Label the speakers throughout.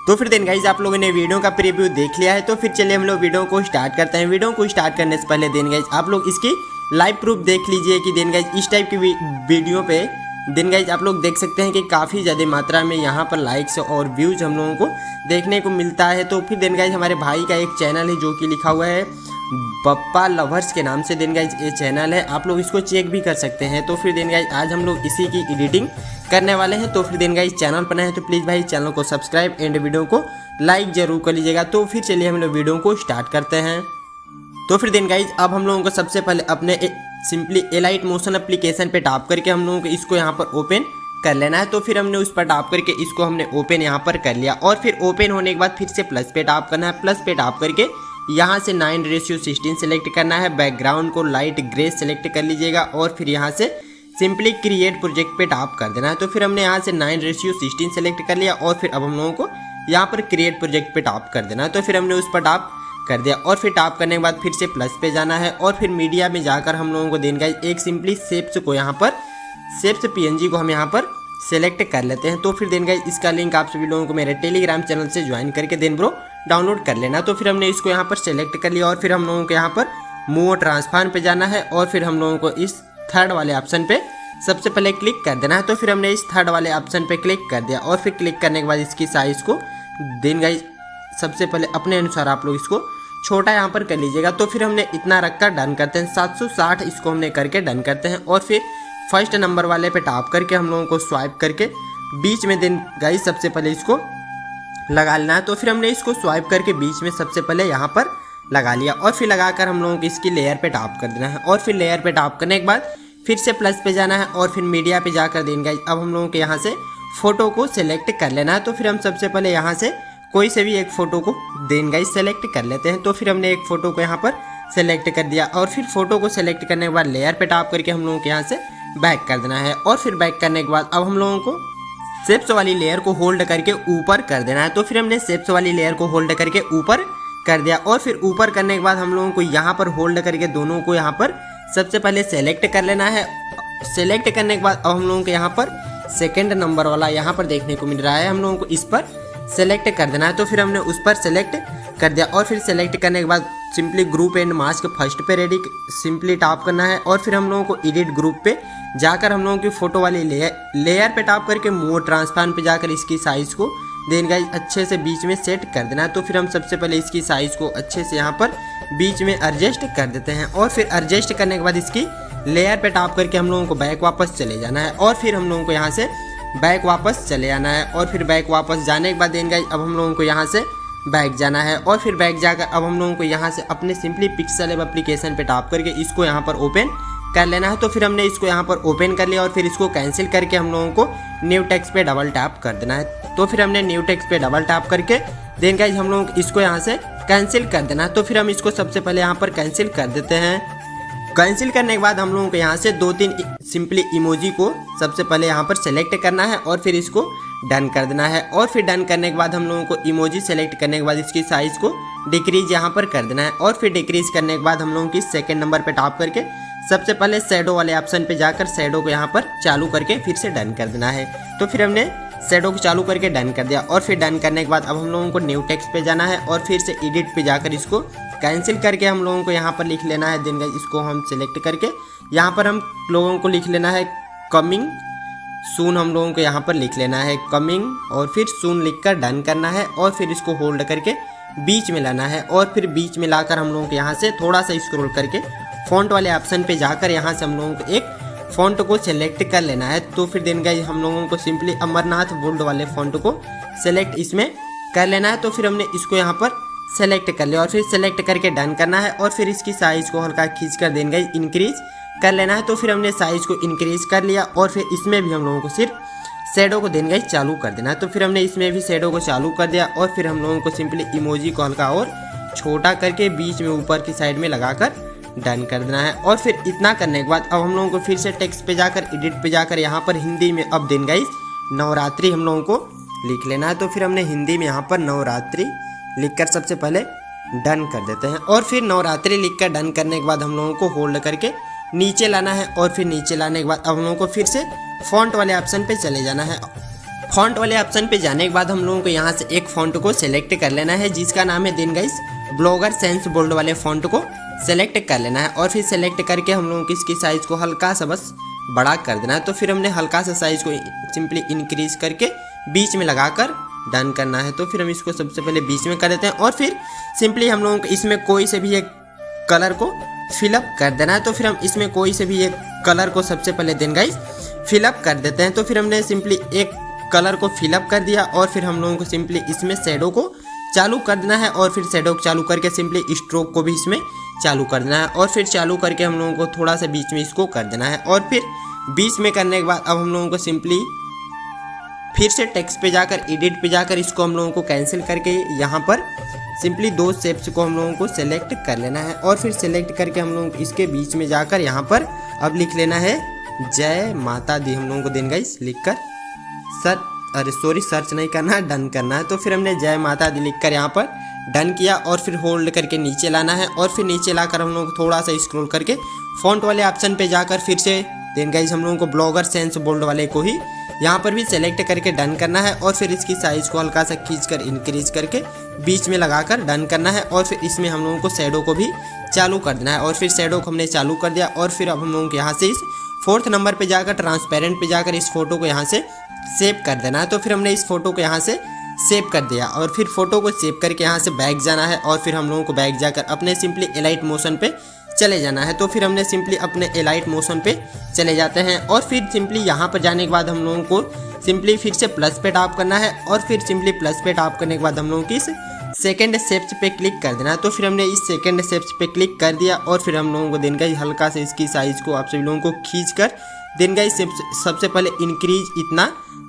Speaker 1: तो फिर then guys आप लोगों ने वीडियो का प्रीव्यू देख लिया है, तो फिर चलिए हम लोग वीडियो को स्टार्ट करते हैं। वीडियो को स्टार्ट करने से पहले देन गाइज आप लोग इसकी लाइव प्रूफ देख लीजिए कि देन गाइज इस टाइप की वीडियो पे देन गाइज आप लोग देख सकते हैं कि काफ़ी ज़्यादा मात्रा में यहाँ पर लाइक्स और व्यूज़ हम लोगों को देखने को मिलता है। तो फिर देन गाइज हमारे भाई का एक चैनल है जो कि लिखा हुआ है बप्पा लवर्स के नाम से देन गाइज ये चैनल है, आप लोग इसको चेक भी कर सकते हैं। तो फिर देन गाइज आज हम लोग इसी की एडिटिंग करने वाले हैं। तो फिर देन गाइज चैनल पर नए हैं तो प्लीज़ भाई चैनल को सब्सक्राइब एंड वीडियो को लाइक जरूर कर लीजिएगा। तो फिर चलिए हम लोग वीडियो को स्टार्ट करते हैं। तो फिर देन गाइज अब हम लोगों को सबसे पहले अपने सिंपली एलाइट मोशन एप्लीकेशन पे टैप करके हम लोगों को इसको यहाँ पर ओपन कर लेना है। तो फिर हमने उस पर टैप करके इसको हमने ओपन यहाँ पर कर लिया और फिर ओपन होने के बाद फिर से प्लस पे टैप करना है। प्लस पे टैप करके यहाँ से 9:16 सेलेक्ट करना है। बैकग्राउंड को लाइट ग्रे सेलेक्ट कर लीजिएगा और फिर यहाँ से सिंपली क्रिएट प्रोजेक्ट पे टैप कर देना है। तो फिर हमने यहाँ से 9:16 सेलेक्ट कर लिया और फिर अब हम लोगों को यहाँ पर क्रिएट प्रोजेक्ट पे टैप कर देना है। तो फिर हमने उस पर टैप कर दिया और फिर टैप करने के बाद फिर से प्लस पे जाना है और फिर मीडिया में जाकर हम लोगों को देन गाइज एक सिंपली शेप्स को यहाँ पर शेप्स PNG को हम यहाँ पर सेलेक्ट कर लेते हैं। तो फिर देन गाइज इसका लिंक आप सभी लोगों को मेरे टेलीग्राम चैनल से ज्वाइन करके देन ब्रो डाउनलोड कर लेना। तो फिर हमने इसको यहाँ पर सेलेक्ट कर लिया और फिर हम लोगों को यहाँ पर मूव ट्रांसफॉर्म पे जाना है और फिर हम लोगों को इस थर्ड वाले ऑप्शन पे सबसे पहले क्लिक कर देना है। तो फिर हमने इस थर्ड वाले ऑप्शन पे क्लिक कर दिया और फिर क्लिक करने के बाद इसकी साइज को देन गाइज सबसे पहले अपने अनुसार आप लोग इसको छोटा यहाँ पर कर लीजिएगा। तो फिर हमने इतना रखकर डन करते हैं 760 इसको हमने करके डन करते हैं और फिर फर्स्ट नंबर वाले पे टैप करके हम लोगों को स्वाइप करके बीच में देन गाइज सबसे पहले इसको लगा लेना है। तो फिर हमने इसको स्वाइप करके बीच में सबसे पहले यहाँ पर लगा लिया और फिर लगाकर हम लोगों को इसकी लेयर पे टैप कर देना है और फिर लेयर पे टैप करने के बाद फिर से प्लस पे जाना है और फिर मीडिया पे जाकर देन गाइज अब हम लोगों को यहाँ से फोटो को सिलेक्ट कर लेना है। तो फिर हम सबसे पहले यहाँ से कोई से भी एक फ़ोटो को देन गाइज सेलेक्ट कर लेते हैं। तो फिर हमने एक फ़ोटो को यहाँ पर सेलेक्ट कर दिया और फिर फोटो को सेलेक्ट करने के बाद लेयर पे टैप करके हम लोगों को यहाँ से बैक कर देना है और फिर बैक करने के बाद अब हम लोगों को शेप्स वाली लेयर को होल्ड करके ऊपर कर देना है। तो फिर हमने शेप्स वाली लेयर को होल्ड करके ऊपर कर दिया और फिर ऊपर करने के बाद हम लोगों को यहाँ पर होल्ड करके दोनों को यहाँ पर सबसे पहले सेलेक्ट कर लेना है। सेलेक्ट करने के बाद अब हम लोगों को यहाँ पर सेकेंड नंबर वाला यहाँ पर देखने को मिल रहा है, हम लोगों को इस पर सेलेक्ट कर देना है। तो फिर हमने उस पर सेलेक्ट कर दिया और फिर सेलेक्ट करने के बाद simply group and mask first पे रेडी सिंपली टैप करना है और फिर हम लोगों को एडिट ग्रुप पे जाकर हम लोगों की फोटो वाली लेयर पे टैप करके मूव ट्रांसफॉर्म पे जाकर इसकी साइज़ को देन गाइज अच्छे से बीच में सेट कर देना है। तो फिर हम सबसे पहले इसकी साइज़ को अच्छे से यहाँ पर बीच में एडजस्ट कर देते हैं और फिर एडजस्ट करने के बाद इसकी लेयर पे टैप करके हम लोगों को बैक वापस चले जाना है और फिर हम लोगों को यहाँ से बैक वापस चले आना है और फिर बैक वापस जाने के बाद देन गाइज अब हम लोगों को यहाँ से बैक जाना है और फिर बैक जाकर अब हम लोगों को यहाँ से अपने सिंपली पिक्सल ऐप एप्लीकेशन पे टैप करके इसको यहाँ पर ओपन कर लेना है। तो फिर हमने इसको यहाँ पर ओपन कर लिया और फिर इसको कैंसिल करके हम लोगों को न्यू टेक्स्ट पे डबल टैप कर देना है। तो फिर हमने न्यू टेक्स्ट पे डबल टैप करके देन गाइज हम लोगों को इसको यहाँ से कैंसिल कर देना है। तो फिर हम इसको सबसे पहले यहाँ पर कैंसिल कर देते हैं। कैंसिल करने के बाद हम लोगों को यहाँ से 2-3 सिंपली इमोजी को सबसे पहले यहाँ पर सेलेक्ट करना है और फिर इसको डन कर देना है और फिर डन करने के बाद हम लोगों को इमोजी सेलेक्ट करने के बाद इसकी साइज़ को डिक्रीज यहाँ पर कर देना है और फिर डिक्रीज करने के बाद हम लोगों की सेकंड नंबर पे टैप करके सबसे पहले शैडो वाले ऑप्शन पे जाकर शैडो को यहाँ पर चालू करके फिर से डन कर देना है। तो फिर हमने शैडो को चालू करके डन कर दिया और फिर डन करने के बाद अब हम लोगों को न्यू टेक्स्ट पे जाना है और फिर से एडिट पे जाकर इसको कैंसिल करके हम लोगों को यहाँ पर लिख लेना है। देन गाइस इसको हम सिलेक्ट करके यहाँ पर हम लोगों को लिख लेना है कमिंग सून, हम लोगों को यहाँ पर लिख लेना है कमिंग और फिर सून लिखकर डन करना है और फिर इसको होल्ड करके बीच में लाना है और फिर बीच में लाकर हम लोगों को यहाँ से थोड़ा सा स्क्रॉल करके फॉन्ट वाले ऑप्शन पे जाकर यहाँ से हम लोगों को एक फ़ॉन्ट को सेलेक्ट कर लेना है। तो फिर देन गाइस हम लोगों को सिंपली अमरनाथ बोल्ड वाले फ़ॉन्ट को सेलेक्ट इसमें कर लेना है। तो फिर हमने इसको यहाँ पर सेलेक्ट कर लिया और फिर सेलेक्ट करके डन करना है और फिर इसकी साइज़ को हल्का खींच कर देन गाइस इंक्रीज कर लेना है। तो फिर हमने साइज़ को इंक्रीज कर लिया और फिर इसमें भी हम लोगों को सिर्फ शैडो को देन गाइस चालू कर देना है। तो फिर हमने इसमें भी शैडो को चालू कर दिया और फिर हम लोगों को सिंपली इमोजी को हल्का और छोटा करके बीच में ऊपर की साइड में लगाकर डन कर देना है। और फिर इतना करने के बाद अब हम लोगों को फिर से टेक्स्ट पे जाकर एडिट पे जाकर यहाँ पर हिंदी में अब देन गाइस नवरात्रि हम लोगों को लिख लेना है। तो फिर हमने हिंदी में यहाँ पर नवरात्रि लिखकर सबसे पहले डन कर देते हैं और फिर नवरात्रि लिखकर डन करने के बाद हम लोगों को होल्ड करके नीचे लाना है और फिर नीचे लाने के बाद अब हम लोगों को फिर से फॉन्ट वाले ऑप्शन पे चले जाना है। फॉन्ट वाले ऑप्शन पे जाने के बाद हम लोगों को यहाँ से एक फॉन्ट को सिलेक्ट कर लेना है जिसका नाम है then guys blogger sense bold वाले फॉन्ट को सेलेक्ट कर लेना है और फिर सेलेक्ट करके हम लोगों को इसकी साइज़ को हल्का सा बस बड़ा कर देना है। तो फिर हमने हल्का सा साइज़ को सिंपली इंक्रीज करके बीच में लगाकर डन करना है। तो फिर हम इसको सबसे पहले बीच में कर देते हैं और फिर सिंपली हम लोगों को इसमें कोई से भी एक कलर को फिलअप कर देना है। तो फिर हम इसमें कोई से भी एक कलर को सबसे पहले देन गाइस फिलअप कर देते हैं। तो फिर हमने सिंपली एक कलर को फिलअप कर दिया और फिर हम लोगों को सिंपली इसमें शेडो को चालू कर देना है और फिर शेडो को चालू करके सिंपली स्ट्रोक को भी इसमें चालू कर देना है और फिर चालू करके हम लोगों को थोड़ा सा बीच में इसको कर देना है और फिर बीच में करने के बाद अब हम लोगों को सिंपली फिर से टेक्स्ट पे जाकर एडिट पे जाकर इसको हम लोगों को कैंसिल करके यहाँ पर सिंपली दो शेप्स को हम लोगों को सेलेक्ट कर लेना है और फिर सेलेक्ट करके हम लोगों को इसके बीच में जाकर यहाँ पर अब लिख लेना है जय माता दी। हम लोगों को देन गाइस लिख कर सर्च नहीं करना है, डन करना है। तो फिर हमने जय माता दी लिख कर यहाँ पर डन किया और फिर होल्ड करके नीचे लाना है और फिर नीचे लाकर हम लोगों को थोड़ा सा स्क्रॉल करके फॉन्ट वाले ऑप्शन पे जाकर फिर से देन गाइस हम लोगों को ब्लॉगर सेंस बोल्ड वाले को ही यहाँ पर भी सेलेक्ट करके डन करना है और फिर इसकी साइज़ को हल्का सा खींचकर इंक्रीज करके बीच में लगाकर डन करना है और फिर इसमें हम लोगों को शैडो को भी चालू कर देना है और फिर शैडो को हमने चालू कर दिया और फिर अब हम लोगों को यहाँ से इस 4th नंबर पे जाकर ट्रांसपेरेंट पे जाकर इस फोटो को यहाँ से सेव कर देना है। तो फिर हमने इस फोटो को यहाँ से सेव कर दिया और फिर फोटो को सेव करके यहाँ से बैक जाना है और फिर हम लोगों को बैक जाकर अपने सिंपली एलाइट मोशन पे चले जाना है। तो फिर हमने सिंपली अपने एलाइट मोशन पे चले जाते हैं और फिर सिंपली यहाँ पर जाने के बाद हम लोगों को सिंपली फिर से प्लस पे टैप करना है और फिर सिंपली प्लस पे टैप करने के बाद हम लोगों की इस सेकेंड स्टेप्स पे क्लिक कर देना है। तो फिर हमने इस सेकेंड स्टेप्स पे क्लिक कर दिया और फिर हम लोगों को देन गाइस हल्का से इसकी साइज़ को आप सभी लोगों को खींच कर देन गाइस सबसे पहले इंक्रीज इतना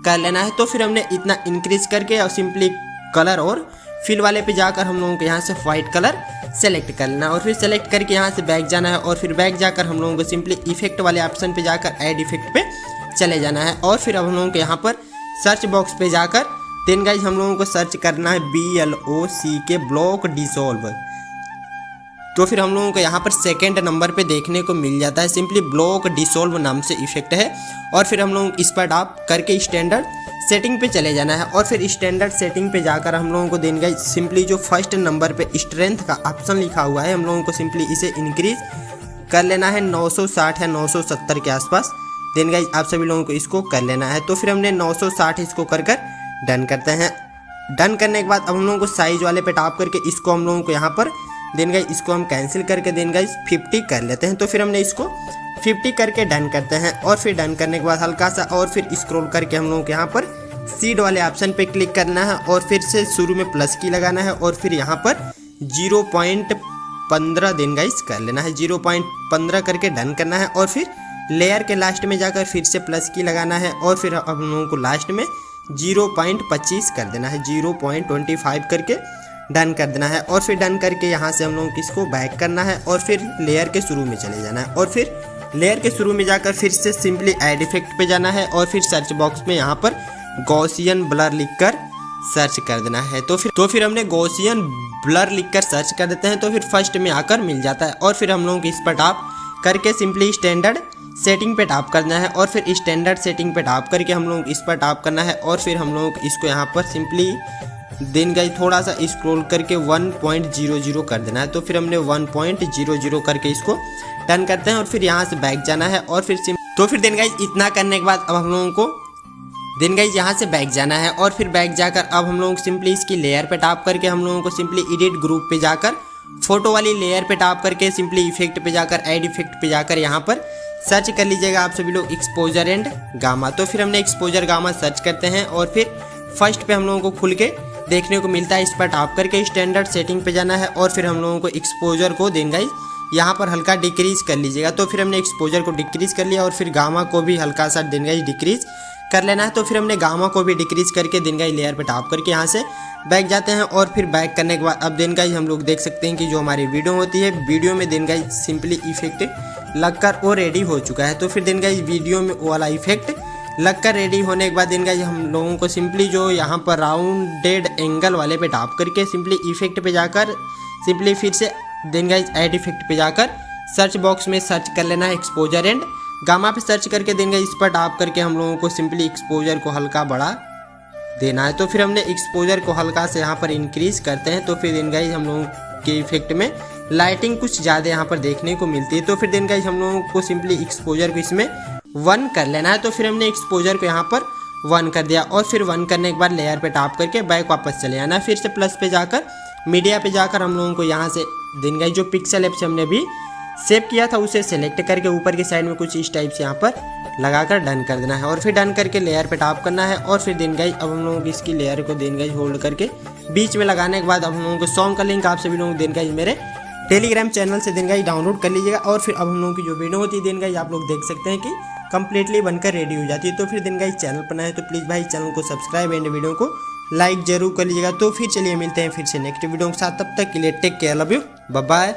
Speaker 1: कर लेना है। तो फिर हमने इतना इंक्रीज करके और सिंपली कलर और फिल वाले पे जाकर हम लोगों को यहाँ से वाइट कलर सेलेक्ट कर लेना और फिर सेलेक्ट करके यहाँ से बैक जाना है और फिर बैक जाकर हम लोगों को सिंपली इफेक्ट वाले ऑप्शन पे जाकर ऐड इफेक्ट पे चले जाना है और फिर अब हम लोगों को यहाँ पर सर्च बॉक्स पे जाकर देन गाइस हम लोगों को सर्च करना है BLOCK ब्लॉक डिसॉल्व। तो फिर हम लोगों को यहाँ पर सेकेंड नंबर पे देखने को मिल जाता है सिंपली ब्लॉक डिसॉल्व नाम से इफेक्ट है और फिर हम लोग इस पर टैप करके स्टैंडर्ड सेटिंग पे चले जाना है और फिर स्टैंडर्ड सेटिंग पे जाकर हम लोगों को देन गाइस सिंपली जो फर्स्ट नंबर पे स्ट्रेंथ का ऑप्शन लिखा हुआ है हम लोगों को सिंपली इसे इंक्रीज कर लेना है 960 या 970 के आसपास। देन गाइस आप सभी लोगों को इसको कर लेना है। तो फिर हमने 960 इसको कर डन करते हैं। डन करने के बाद अब हम लोगों को साइज वाले पे टैप करके इसको हम लोगों को यहाँ पर देन गाइस इसको हम कैंसिल करके देन गाइस 50 कर लेते हैं। तो फिर हमने इसको 50 करके डन करते हैं और फिर डन करने के बाद हल्का सा और फिर स्क्रॉल करके हम लोगों को यहाँ पर सीड वाले ऑप्शन पे क्लिक करना है और फिर से शुरू में प्लस की लगाना है और फिर यहाँ पर 0.15 देन गाइस कर लेना है। 0.15 करके डन करना है और फिर लेयर के लास्ट में जाकर फिर से प्लस की लगाना है और फिर अब हम लोगों को लास्ट में 0.25 कर देना है। 0.25 करके डन कर देना है और फिर डन करके यहाँ से हम लोगों को इसको बैक करना है और फिर लेयर के शुरू में चले जाना है और फिर लेयर के शुरू में जाकर फिर से सिंपली ऐड इफेक्ट पे जाना है और फिर सर्च बॉक्स में यहाँ पर गॉसियन ब्लर लिखकर सर्च कर देना है। तो फिर हमने गॉसियन ब्लर लिखकर सर्च कर देते हैं तो फिर फर्स्ट में आकर मिल जाता है और फिर हम लोगों को इस पर टैप करके सिंपली स्टैंडर्ड सेटिंग पे टैप करना है और फिर स्टैंडर्ड सेटिंग पे टैप करके हम लोग इस पर टैप करना है और फिर हम लोगों को इसको यहाँ पर सिंपली देन गाइस थोड़ा सा स्क्रॉल करके 1.00 कर देना है। तो फिर हमने 1.00 करके इसको डन करते हैं और फिर यहाँ से बैक जाना है और फिर देन गाइस इतना करने के बाद अब हम लोगों को देन गाइस यहाँ से बैक जाना है और फिर बैक जाकर अब हम लोग सिंपली इसकी लेयर पे टैप करके हम लोगों को सिंपली एडिट ग्रुप पे जाकर फोटो वाली लेयर पे टैप करके सिंपली इफेक्ट पे जाकर ऐड इफेक्ट पे जाकर यहाँ पर सर्च कर लीजिएगा आप सभी लोग एक्सपोजर एंड गामा। तो फिर हमने एक्सपोजर गामा सर्च करते हैं और फिर फर्स्ट पे हम लोगों को खुल के देखने को मिलता है। इस पर टैप करके स्टैंडर्ड सेटिंग पे जाना है और फिर हम लोगों को एक्सपोजर को देन गाइस यहाँ पर हल्का डिक्रीज कर लीजिएगा। तो फिर हमने एक्सपोजर को डिक्रीज कर लिया और फिर गामा को भी हल्का सा देन गाइस डिक्रीज कर लेना है। तो फिर हमने गामा को भी डिक्रीज करके देन गाइस लेयर पे टैप करके यहाँ से बैक जाते हैं और फिर बैक करने के बाद अब देन गाइस हम लोग देख सकते हैं कि जो हमारी वीडियो होती है वीडियो में देन गाइस सिंपली इफेक्ट लगकर वो रेडी हो चुका है। तो फिर देन गाइस वीडियो में वो वाला इफेक्ट लगकर रेडी होने के बाद देन गाइस हम लोगों को सिंपली जो यहाँ पर राउंडेड एंगल वाले पे टैप करके सिंपली इफेक्ट पे जाकर सिंपली फिर से देन गाइस ऐड इफेक्ट पे जाकर सर्च बॉक्स में सर्च कर लेना है एक्सपोजर एंड गामा पे सर्च करके देन गाइस इस पर टैप करके हम लोगों को सिंपली एक्सपोजर को हल्का बढ़ा देना है। तो फिर हमने एक्सपोजर को हल्का से यहाँ पर इंक्रीज करते हैं तो फिर देन गाइस हम लोगों के इफेक्ट में लाइटिंग कुछ ज़्यादा यहाँ पर देखने को मिलती है। तो फिर देन गाइस हम लोगों को सिंपली एक्सपोजर को इसमें 1 कर लेना है। तो फिर हमने एक्सपोजर को यहाँ पर 1 कर दिया और फिर 1 करने के बाद लेयर पे टैप करके बैक वापस चले आना। फिर से प्लस पे जाकर मीडिया पे जाकर हम लोगों को यहाँ से देन गाइस जो पिक्सल ऐप से हमने भी सेव किया था उसे सेलेक्ट करके ऊपर की साइड में कुछ इस टाइप से यहाँ पर लगाकर डन कर देना है और फिर डन करके लेयर पे टैप करना है। और फिर देन गाइस अब हम लोगों की इसकी लेयर को देन गाइस होल्ड करके बीच में लगाने के बाद अब हम लोगों को सॉन्ग का लिंक आप सभी लोगों को देन गाइस मेरे टेलीग्राम चैनल से देन गाइस डाउनलोड कर लीजिएगा। और फिर अब हम लोगों की जो वीडियो होती है देन गाइस आप लोग देख सकते हैं कि कंप्लीटली बनकर रेडी हो जाती है। तो फिर देन गाइस चैनल पर नए तो प्लीज़ भाई चैनल को सब्सक्राइब एंड वीडियो को लाइक जरूर कर लीजिएगा। तो फिर चलिए मिलते हैं फिर से नेक्स्ट वीडियो के साथ, तब तक के लिए take care, love you, bye bye.